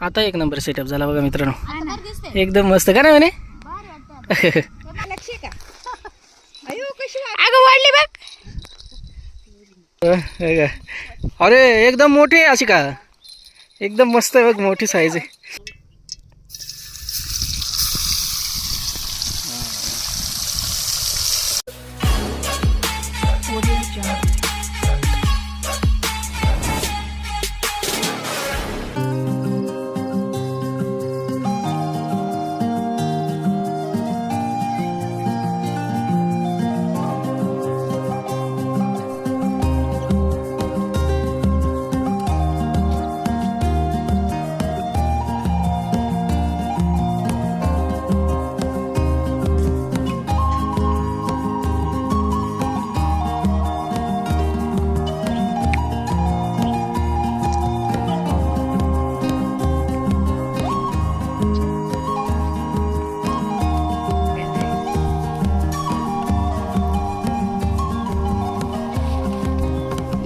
आता एक number setup झाला बघा मित्रांनो, एकदम मस्त का नाही म्हणे. अगं वाढली बघ. अरे एकदम मोठी आहे अशी का, एकदम मस्त आहे बघ, मोठी साईज आहे.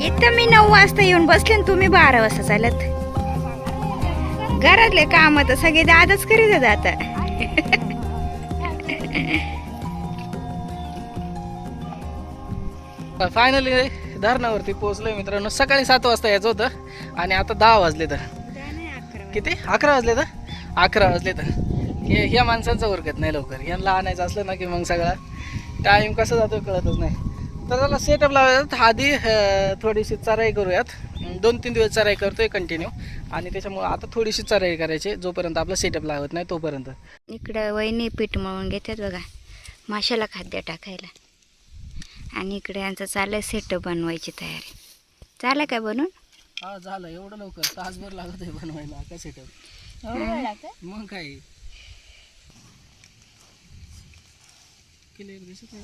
इथं मी 9 वाजता येऊन बसले आणि तुम्ही 12 वाजता चालत. घरातले काम तर सगळे दादाच करीत आहेत आता. फायनली धरणावरती पोहोचलोय मित्रांनो. सकाळी 7 वाजता यायचं होतं आणि आता 10 वाजले. तर किती 11 वाजले. तर 11 वाजले. तर ह्या माणसांचं उरकत नाही लवकर. यांना आणायचं असलं ना की मग सगळा टाईम कसा जातो कळतच नाही. तर त्याला सेटअप लावायचं. आधी थोडीशी चराई करूयात. 2-3 दिवस चराई करतोय कंटिन्यू, आणि त्याच्यामुळे आता थोडीशी चराई करायची जोपर्यंत आपला सेटअप लावत नाही तोपर्यंत. इकडं वहिनी पीठ मळून घेतात बघा माशाला खाद्य टाकायला, आणि इकडे यांचं चाललंय सेटअप बनवायची तयारी. चाललं काय बनवून? हा झालं. एवढं लवकर तासभर लागत आहे बनवायला का सेटअप. मग काय केलं दिसत आहे.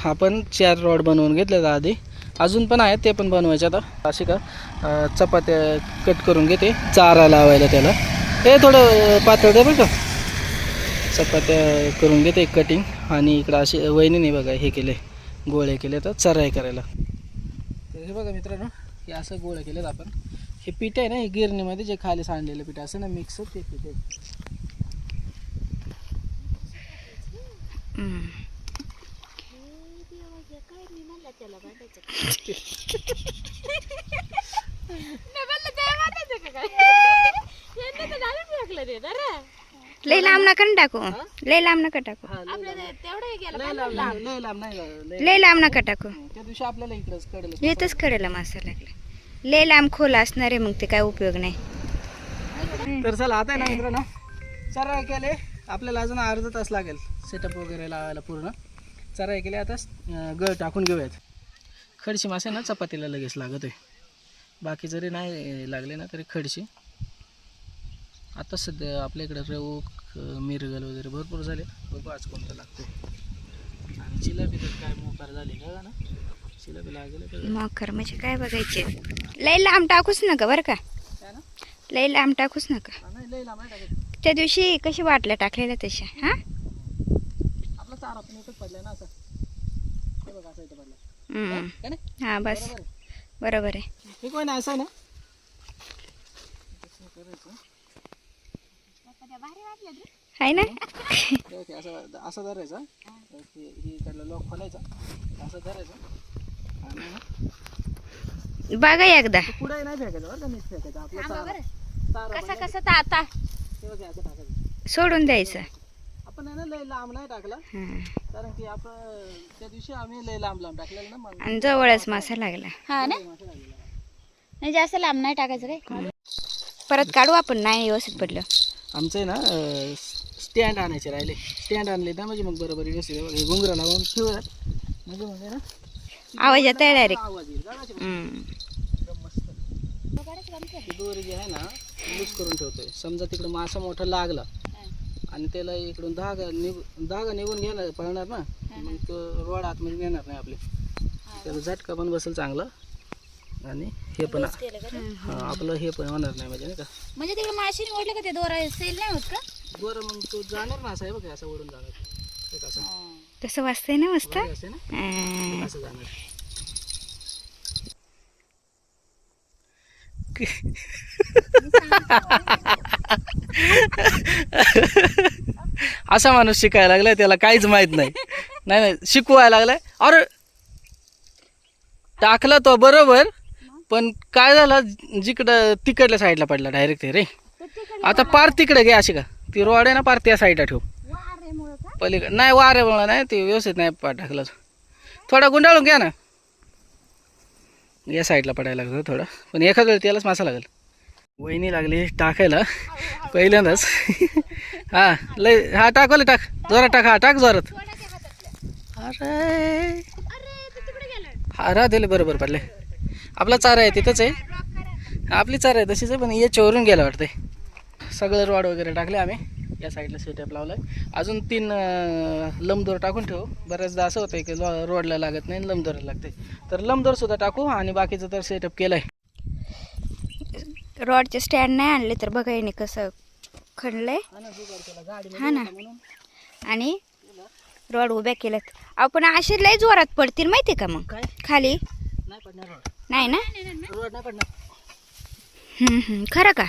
आपण 4 रॉड बनवून घेतले आधी, अजून पण आहेत ते पण बनवायचे. आता अशी का चपात्या कट करून घेते चारा लावायला त्याला. हे थोडं पातळ दे बरं का. चपात्या करून घेते कटिंग, आणि इकडं असे वहिनीने बघा हे केले, गोळे केले तर चराई करायला. तर हे बघा मित्रांनो, हे असं गोळे केलेत आपण. हे पीठ आहे ना, हे गिरणीमध्ये जे खाली सांडलेलं पीठ असं ना मिक्स, ते पीठ आहे. लय लांब नका टाकू, लय लांब नका टाकू, लय लांब नका टाकू. त्या दिवशी आपल्याला इकडंच कळलं, येतच कडेला मासा लागला. लय लांब खोल असणार आहे, मग ते काय उपयोग नाही. तर चला आता आहे ना मित्रांनो, चराई केले. आपल्याला अजून अर्धा तास लागेल सेटअप वगैरे लावायला पूर्ण. चराई केले. आता गळ टाकून घेऊयात. खडशी मासे ना चपातीला लगेच लागत आहे, बाकी जरी नाही लागले ना तरी खडशी. आता सध्या आपल्या इकडे रेऊ मिरगल वगैरे भरपूर झाले, भरपूर आज कोणतं लागते. आणि जिलेबी तर काय मोकार झाली का ना, जिलेबी लागेल मोकर म्हणजे काय बघायचे. लय लांब टाकूच नका बरं का, लय लांब टाकूच नका. त्या दिवशी कशी वाटल्या टाकलेल्या तशा. हा आपला चारा पण एकच पडलाय ना असं, हे बघा असं इथं पडला. हा बस बरोबर आहे. हे कोण असं आहे ना, आहे ना. असं असं धरायचं, ही इकडलं लॉक खोलायचा, असं धरायचं आणि बघा एकदा. पुढे नाही फेकायचं बरं का, मीच फेकायचं. आपलं कसा कसा आता असं टाकायचं, सोडून द्यायचं. आपण आहे ना लय लांब नाही टाकला, कारण की आपण त्या दिवशी आम्ही लय लांब लांब टाकलेलं ना, मग आणि जवळच मासा लागला. हा ना, नाही जास्त लांब नाही टाकायचं रे. परत काढू आपण, नाही व्यवस्थित पडलं. आमचं आहे ना स्टँड आणायचे राहिले. स्टँड आणले ना म्हणजे मग बरोबर व्यवस्थित हे घुंगरं लावून ठेवूयात, म्हणजे ना आवाज येत आहे डायरेक्ट. आवाज येईल एकदम मस्त. दोरी जी आहे ना लूज करून ठेवतोय. समजा तिकडं मासा मोठा लागला आणि त्याला इकडून धागा निघून घेणार पळणार ना, मग तो रोड आतमध्ये नेणार नाही आपले. त्याला झटका पण बसेल चांगला, आणि हे पण आपलं हे पण होणार नाही म्हणजे नाही का. म्हणजे तिकडे माशी ओढलं का ते दोरा सेल नाही होत का? बरं मग तो जाणार ना असं आहे बघा, असं ओढून जाणार तसं वाजतंय ना मस्त. असे ना असं जाणार. असा माणूस शिकायला लागलाय, त्याला काहीच माहित नाही. नाही नाही शिकवायला लागलाय. अरे टाकला तो बरोबर, पण काय झालं जिकडं तिकडल्या साईडला पडला डायरेक्ट रे. आता पार तिकडे घे अशी का, ती रोड आहे ना पार त्या साईडला ठेव. पलीकडे नाही, वाऱ्यामुळं नाही, ते व्यवस्थित नाही टाकलं. थोडा गुंडाळून घ्या ना, या साईडला पडायला लागतं थोडं, पण एखाद वेळ त्यालाच मासा लागेल. वहिनी लागली टाकायला पहिल्यांदाच. हा लय, हा टाकवले, टाक जोरात, टाक, हा टाक जोरात. अरे हा राह दिले, बरोबर पडले. आपला चारा आहे तिथंच आहे, आपली चारा आहे तशीच आहे, पण याच्यावरून गेला वाटतंय. सगळं रॉड वगैरे टाकले आम्ही, या साईडला सेटअप लावलाय. अजून 3 लंबदोर टाकून ठेवू. बऱ्याचदा असं होतं की रोडला लागत नाही, लंबदोरला लागते, तर लंबदोर सुद्धा टाकू. आणि बाकीचं तर सेटअप केलंय. रॉडचे स्टँड नाही आणले तर बघा येणे कसं खणलंय. हा ना, आणि रॉड उभ्या केल्यात. आपण असे लय जोरात पडतील माहिती का मग काय खाली. नाही पडणार रोड, नाही ना, रोड नाही पडणार. खरं का?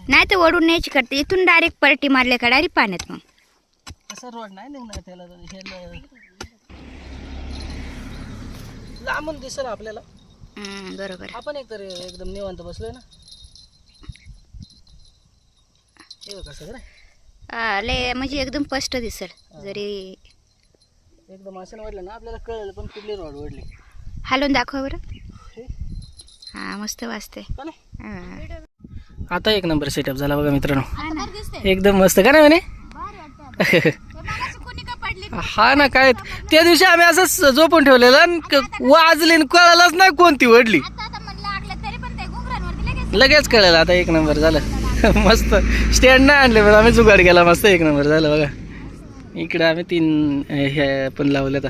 नाही तर ओढून न्यायची करते इथून डायरेक्ट पलटी मारले का डायरेक्ट पाण्यात. मग असं रोड नाही निघणार त्याला, हे लांबून दिसेल आपल्याला. बरोबर. आपण एक तर एकदम निवांत बसलोय ना, हे बघ कसं रे. लय म्हणजे एकदम स्पष्ट दिसेल. जरी एकदम असं वाढलं ना आपल्याला कळलं पण कुठली रोड ओढली. हलवून दाखवा बरं. हा मस्त वाजते. आता एक नंबर सेटअप झाला बघा मित्रांनो, एकदम मस्त का नाही म्हणे. हा ना, काय त्या दिवशी आम्ही असं झोपून ठेवलेलं, वाजली कळालंच नाही कोणती ओढली, लगेच कळलं. आता एक नंबर झालं. मस्त स्टँड नाही आणले पण आम्ही जुगाड केला, मस्त एक नंबर झालं बघा. इकडे आम्ही 3 हे पण लावले. तर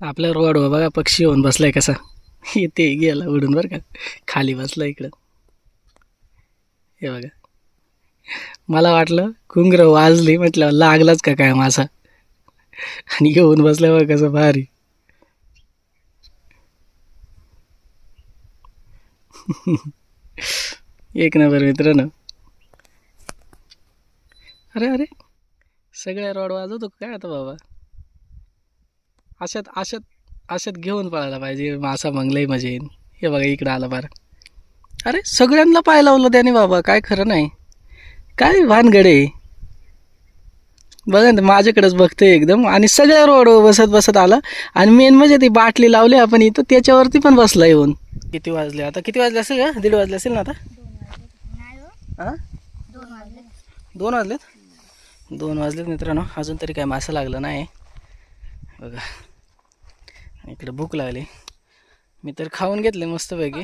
आपल्या रोडवर बघा पक्षी होऊन बसलाय कसा, ते गेला उडून बरं का, खाली बसला इकडं. हे बघा, मला वाटलं घुंगर वाजली, म्हटलं लागलाच का काय मासा, आणि येऊन बसल्या बघा कसं भारी. एक नंबर मित्रांनो. अरे अरे सगळ्या रॉड वाजवतो काय आता बाबा. अशात घेऊन पळायला पाहिजे मासा, मंगलही मजा येईन. हे बघा इकडं आला बार. अरे सगळ्यांना पाय लावलं त्याने बाबा, काय खरं नाही, काय भानगडे. बघा ना माझ्याकडेच बघतोय एकदम, आणि सगळ्या रोडवर बसत बसत आला. आणि मेन म्हणजे ती बाटली लावली आपण इथं, त्याच्यावरती पण बसला येऊन. किती वाजले आता, किती वाजले असेल का, 1:30 वाजले असेल ना आता. हां 2 वाजलेत. 2 वाजलेत मित्रांनो, अजून तरी काय मासा लागला नाही बघा. इकडे भूक लागली, मी तर खाऊन घेतले मस्तपैकी.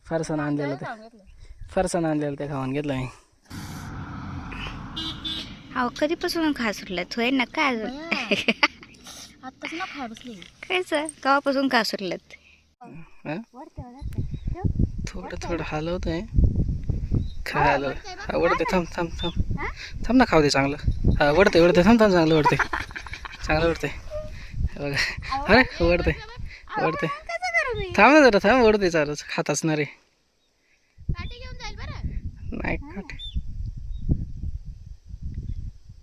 फरसाण आणलेलं ते खाऊन घेतलं मी. अहो कधीपासून खा सुटल्यात होय ना काय अजून. आत्ताच ना खाय बसली. कायचं केव्हापासून खा सुटल्यात. थोडं हलवतोय, खायला वडते. थांब ना, खाऊ दे चांगलं. हा वडते थांब चांगलं वडते, बघा. अरे वडते थांब ना जरा, थांब वडते चालच, खात असणार आहे. नाही काटे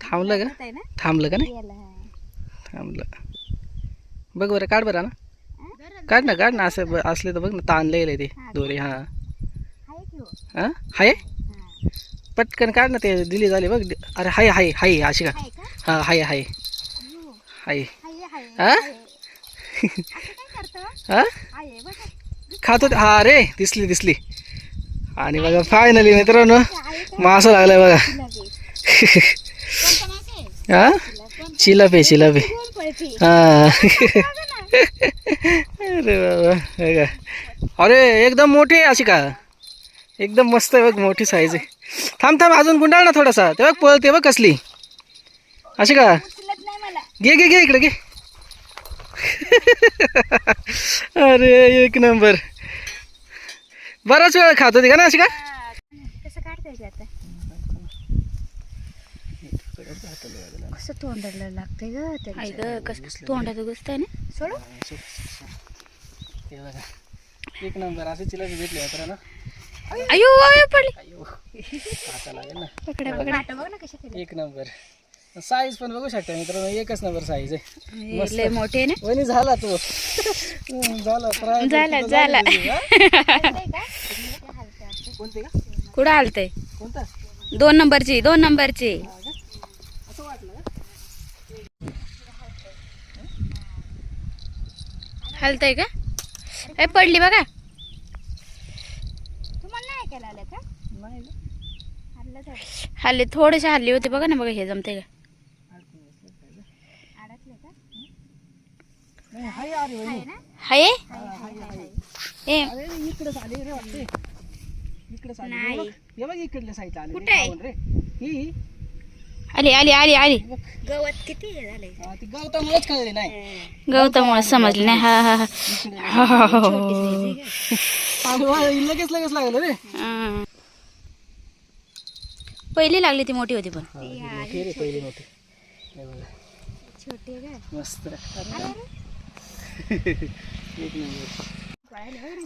थांबलं का नाही, थांबलं. बघ बरं, काढ बरं ना, काढ ना असं असले तर बघ ना, ताणलेलं ते दोरे. हां हाय, पटकन काढ ना, ते दिली झाली बघ. अरे हाय अशी का. हां हाय हां खातो. हा रे दिसली. आणि बघा फायनली मित्रांनो मासा लागलाय बघा. हा चिलापी हा. अरे बाबा बघा, अरे एकदम मोठी आहे अशी का, एकदम मस्त आहे बघ, मोठी साईज आहे. थांब अजून गुंडाळ ना थोडासा, ते बघ पळते बघ कसली अशी का. घे इकडे घे. अरे एक नंबर, बराच वेळ खात होती का ना अशी का. कसं काढता आता, कसं तोंडाला लागतंय ग, कसं तोंडाचं गोष्ट आहे ना. सोड ते बघा एक नंबर असे चिलापी भेटले होते ना. अयो अयो पडली. अयो आता लागेल ना. पकडा पकडा. एक नंबर साईज पण बघू शकता मित्रांनो, एकच नंबर साईज आहे. मस्त लय मोठे ना. वणी झाला तो झाला फ्राय झाला झाला. कोणते का कुठं हालतंय? कोणता 2 नंबरची 2 नंबरची. असं वाटलं का? हलतंय का? ए पडली बघा. नाही ना. हल्ली थोडेसे हल्ली होते बघा ना. बघा हे जमते का? नाही हाय अरे वहिनी. हाय ए अरे इकडेच आले रे वाटते. इकडेच आले नाही. हे बघ. हे बघ इकडल्या साईडला आले. कुठे आहे? रे ही आली आली आली आली. गवत किती हे झालंय. ती गवतामुळेच कळली नाही. गवतामुळे समजली नाही. हा हा हा. अरे वा, लगेच लगेच लागलं रे. हा. पहिली लागली ती मोठी होती पण. मोठी रे पहिली मोठी. हे बघा. मस्त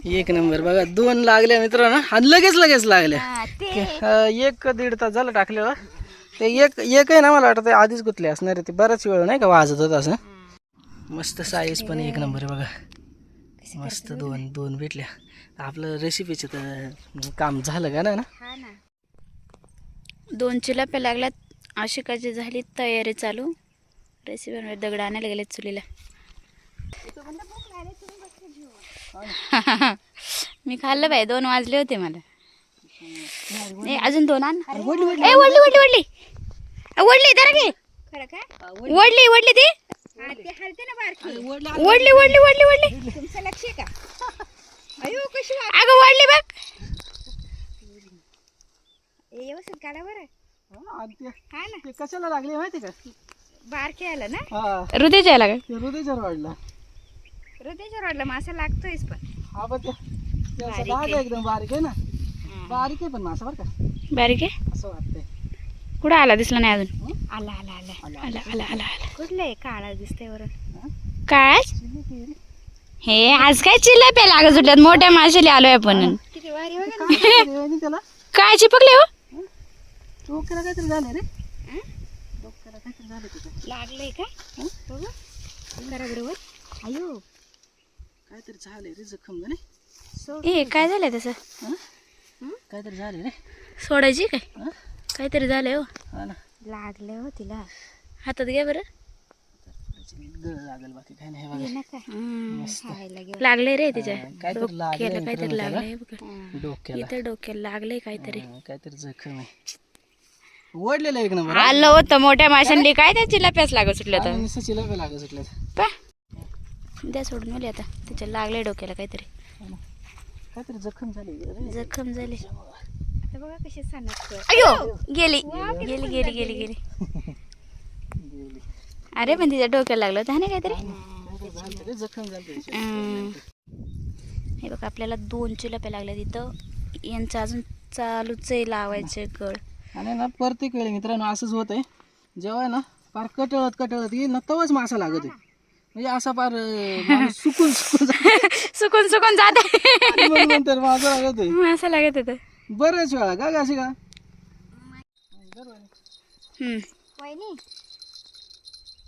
एक नंबर बघा. 2 लागल्या मित्रांनो आणि लगेच लगेच लागल्या. 1-1.5 तास झालं टाकलेलं. ते एक आहे ना, मला वाटतं आधीच गुतले असणार ते. बराच वेळ नाही का वाजत होत असं. मस्त साईज पण एक नंबर आहे बघा. मस्त 2 भेटल्या. आपलं रेसिपीचं तर काम झालं का ना. 2 चिलाप्या लागल्यात. आशिकाची झाली तयारी चालू. रेसिपी दगड आणायला गेले चुलीला. मी खाल्लं बाई. 2 वाजले होते मला. अजून 2 आण. वडली वडली वडली वडली जरा घे. वडली वडली ती. वडली वडली वडली वडली. तुमचं लक्ष का? अगं वडली बघ. व्यवस्थित काढा बरं. ते कशाला लागले माहिती का? बारके आलं ना. हा हृदय आला का? हृदयच्या वाढला. हृदयच्या वाढला मासा लागतोयच पण. हा पण एकदम बारीक आहे ना. बारीक आहे पण मासा बरं का. बारीक आहे असं वाटतंय. कुठं आला दिसला नाही अजून. आला आला आला आला आला आला आला. कुठलं काळा दिसतंय बरं. काय हे आज काय चिलाप्या लागत सुटल्यात. मोठ्या माशाला आलोय आपण. त्याला काय चिपकले हो. डोक्याला काहीतरी झालं रे. डोक्याला काहीतरी झालं तिथं. लागलंय का बघू बरोबर. अयो काहीतरी झालंय रे. जखम का नाही. ए काय झालंय तसं. काहीतरी झाले रे. सोडायची काय काहीतरी झालंय हो. हा ना. लागले हो तिला. हातात घ्या बरं. गळ लागेल बाकी काही नाही. बघा लागले रे तिच्या काहीतरी डोक्याला. काहीतरी लागलंय बघा. डोक्याला इथं डोक्याला लागलंय काहीतरी. काहीतरी जखम आहे. वडलेलं एक नंबर. आलं होतं मोठ्या माशांनी. काय त्या चिलाप्याच लागत सुटल्या तर. नुसतं चिलाप्या लागत सुटल्या. पा द्या सोडून गेले आता. त्याच्या लागले डोक्याला काहीतरी. काहीतरी जखम झाली. जखम झाली. आता बघा कशी सांगत. अयो गेली गेली गेली गेली गेली. अरे पण तिच्या डोक्याला लागलं होतं ना काहीतरी. जखम झाली. हे बघा आपल्याला 2 चिलाप्या लागल्या तिथं. यांचं अजून चालूच आहे लावायचे गळ. आणि ना प्रत्येक वेळी मित्रांनो असंच होत आहे. जेव्हा ना फार कटळत येईल ना तेव्हाच मासा लागत आहे. म्हणजे असा फार सुकून सुकून सुकून जाते. तर मासा लागत आहे. मासा लागत होतं बरेच वेळा का अशी का.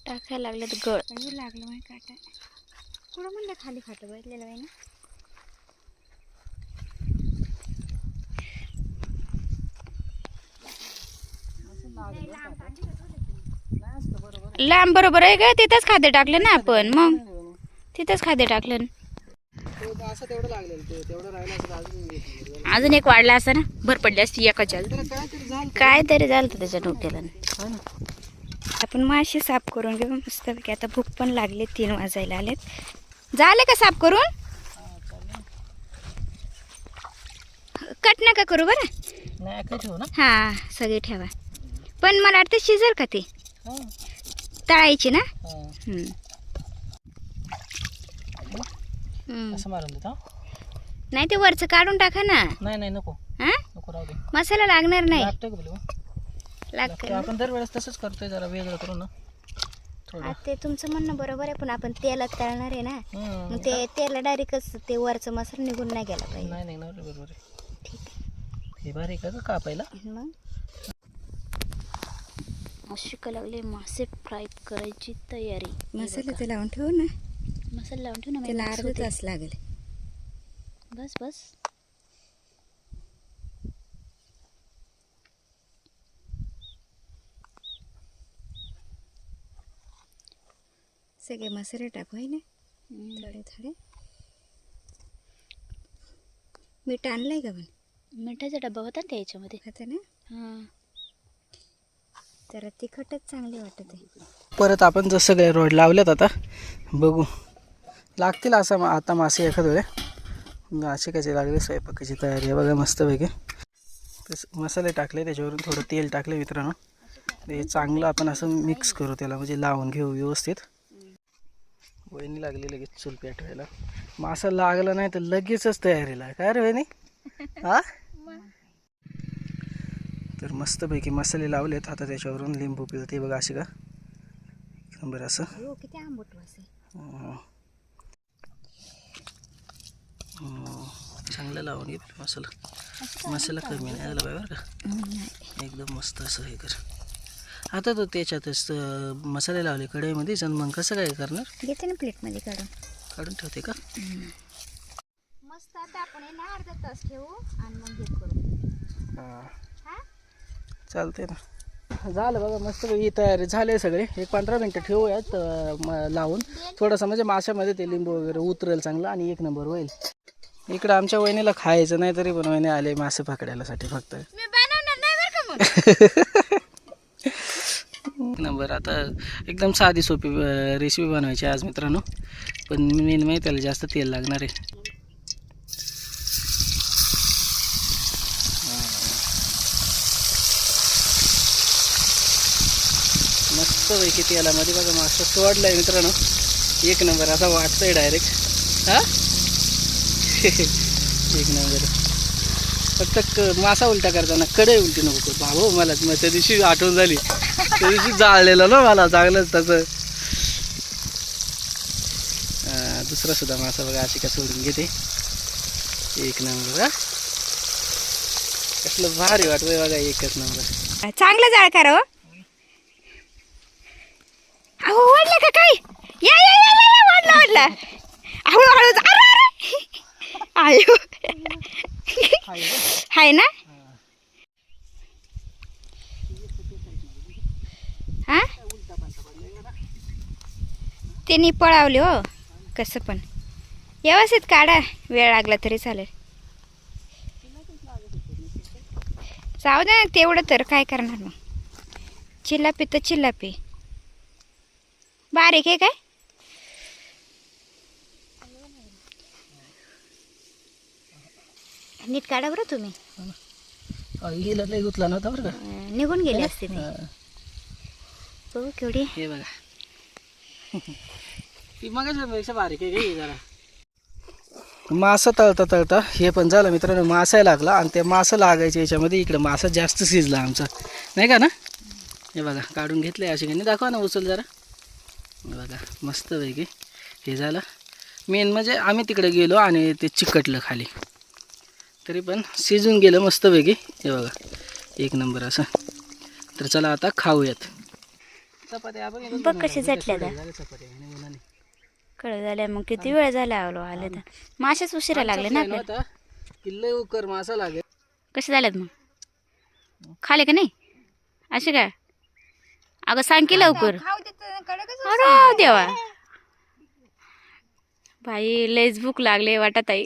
टाकायला लागलं तर गळ लागलं माहिती काटा. थोडं म्हणलं खाली खातं बसलेलं आहे ना. लांब बरोबर आहे का. तिथंच खाद्य टाकलं ना आपण. मग तिथंच खाद्य टाकलं. अजून एक वाढला असता ना. भर पडली असती एकाच्या. काय तरी झालं त्याच्या डोक्याला. आपण मासे साफ करून घेऊ मस्तपैकी. आता भूक पण लागली. 3 वाजायला आलेत. झाले का साफ करून. कट नका करू बरं. हा सगळे ठेवा. पण मला वाटतं शिजल का ते. तळायची ना. नाही ते वरचं काढून टाका ना. नाही नको. हा नको राहू दे. मसाला लागणार नाही. लागतं का लागतं. आपण दरवेळेस तसंच करतोय. जरा वेगळं करू ना. थोडं. ते तुमचं म्हणणं बरोबर आहे, पण आपण तेलात तळणार आहे ना, हम्म. मग ते तेला डायरेक्टच ते वरचं मसाला निघून नाही गेला पाहिजे. नाही निघणार रे, बरोबर आहे. ठीक आहे. हे भारी का कापायला? मग अशी का लागले मासे फ्राय करायची तयारी. मसाला ते लावून ठेवू ना, मसाला लावून ठेव ना, त्याला mix अर्धा होते. तास लागेल. बस बस. सगळे मसाले टाकू आहे ना, थोडे थोडे. मीठ आणलंय का पण? मिठाचा डब्बा होता ना त्या याच्यामध्ये. आता ना हां. जरा तिखटच चांगले वाटत आहे. परत आपण जर सगळे रोड लावल्यात आता बघू लागतील असं आता मासे एखाद वेळे. असे कसे लागले, स्वयंपाकाची तयारी आहे बघा मस्तपैकी. मसाले टाकले, त्याच्यावरून थोडं तेल टाकले मित्रांनो. ते चांगलं आपण असं मिक्स करू, त्याला म्हणजे लावून घेऊ व्यवस्थित. वहिनी लागली लगेच चूल पेटवायला. मासा लागला नाही तर लगेचच तयारीला. काय रे वहिनी? हा, तर मस्तपैकी मसाले लावलेत. आता त्याच्यावरून लिंबू पिळते बघा अशी का बरं असं. हो, किती आंबट वास आहे. चांगलं लावून घे मसाला. मसाला कमी नाही झाला पाहिजे बरं का, एकदम मस्त असं हे कर. आता तो त्याच्यातच मसाले लावले कढईमध्येच, आणि मग कसं काय करणार? घेते ना प्लेटमध्ये काढून. काढून ठेवते का? मस्त. आता आपण हे ना अर्धा तास ठेवू आणि मग हे करू. हां हा, चालते ना. झालं बघा मस्त ही तयारी झाली सगळे. एक 15 मिनटं ठेवूयात लावून. थोडंसं म्हणजे माशामध्ये ते लिंबू वगैरे उतरेल चांगलं आणि एक नंबर होईल. इकडं आमच्या वहिनीला खायचं नाही तरी पण वहिनी आले मासे पकडायलासाठी फक्त. मी बनवणार नाही बरं का मग. एक नंबर. आता एकदम साधी सोपी रेसिपी बनवायची आज मित्रांनो, पण मेन माहिती त्याला जास्त तेल लागणार आहे. मस्तपैकी तेलामध्ये बघा मासा सोडलाय मित्रांनो. एक नंबर असा वाटतंय डायरेक्ट. हा एक नंबर. फक्त मासा उलटा करताना कढई उलटी नको करू भाऊ. मला त्या दिवशी आठवण झाली, त्या दिवशी जाळलेलं ना मला चांगलंच तसं. दुसरा सुद्धा मासा बघा अशी का सोडून घेते. एक नंबर. हा कसलं भारी वाटतंय बघा, एकच नंबर. चांगलं जाळ करा हो. अहो वाढलं का काय? या या या या, वाढलं वाढलं. हळूहळू. आयो हाय ना. हा, त्यांनी पळावले हो. कसं पण व्यवस्थित काढा, वेळ लागला तरी चालेल. जाऊ दे ना तेवढं तर काय करणार मग. चिल्लापी तर चिल्लापी. बारीक आहे काय? नीट काढा बरं तुम्ही. हिला लई गुतला नव्हता बरं का. निघून गेले असते ते. बघू केवढी. हे बघा ती मगाच्यापेक्षा बारीक आहे का जरा. मासा तळता तळता हे पण झालं मित्रांनो. मासा लागला आणि ते मासा लागायच्या याच्यामध्ये इकडं मासा जास्त शिजला आमचा, नाही का ना. हे बघा काढून घेतले असे काही. दाखवा ना उचल जरा. बघा मस्तपैकी हे झालं. मेन म्हणजे आम्ही तिकडे गेलो आणि ते चिकटलं खाली, तरी पण शिजून गेलं मस्तपैकी. हे बघा एक नंबर असं. तर चला आता खाऊयात. चपात्या बघ कशी झटल्या कळ झाल्या. मग किती वेळ झाला आले तर. माशाच उशिरा लागले ना आपल्याला. किल्ले उकर मासा लागेल. कसे झालेत मग? खाले का नाही असे काय? अगं सांग की लवकर. अरे देवा बाई, लयच भूक लागले वाटत आई.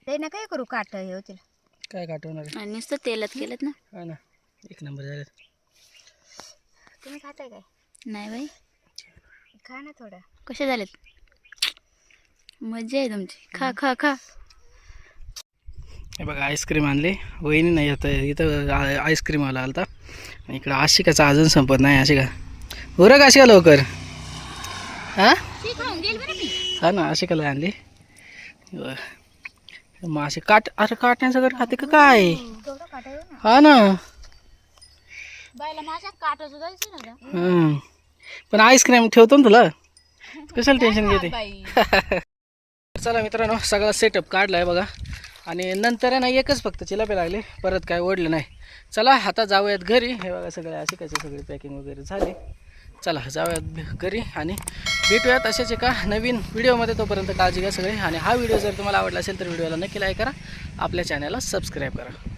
ते ना काय करू, काट हे होतील. काय काटवणार नुसतं तेलात केलं ना. काय ना, एक नंबर झाले. तुम्ही खाताय काय? नाही बाई, खा ना थोडं. कसे झालेत? मजा आहे तुमची. खा खा खा. हे बघा आईस्क्रीम आणली वहिनी. नाही आता इथं आईस्क्रीम आला आलता. इकडं आशिकाचा अजून संपत नाही. आशिका उरक आशिका लवकर. हां हा ना, आशिकाला आणली. मासे काट. अरे काटण्याचं घर खाते का काय? हा ना, बायला माझ्या काटाचं जायचं ना गं. हं. पण आईस्क्रीम ठेवतो ना तुला, कशाला टेन्शन घेते. बाई चला मित्रांनो, सगळा सेटअप काढला आहे बघा. आणि नंतर आहे ना एकच फक्त चिलापे लागले, परत काय ओढलं नाही. चला आता जाऊयात घरी. हे बघा सगळे असे कसे सगळे पॅकिंग वगैरे झाले. चला जाऊयात घरी आणि भेटूयात अशाच एका नवीन व्हिडिओमध्ये. तोपर्यंत काळजी घ्या सगळे. आणि हा व्हिडिओ जर तुम्हाला आवडला असेल तर व्हिडिओला नक्की लाईक करा, आपल्या चॅनलला सबस्क्राईब करा.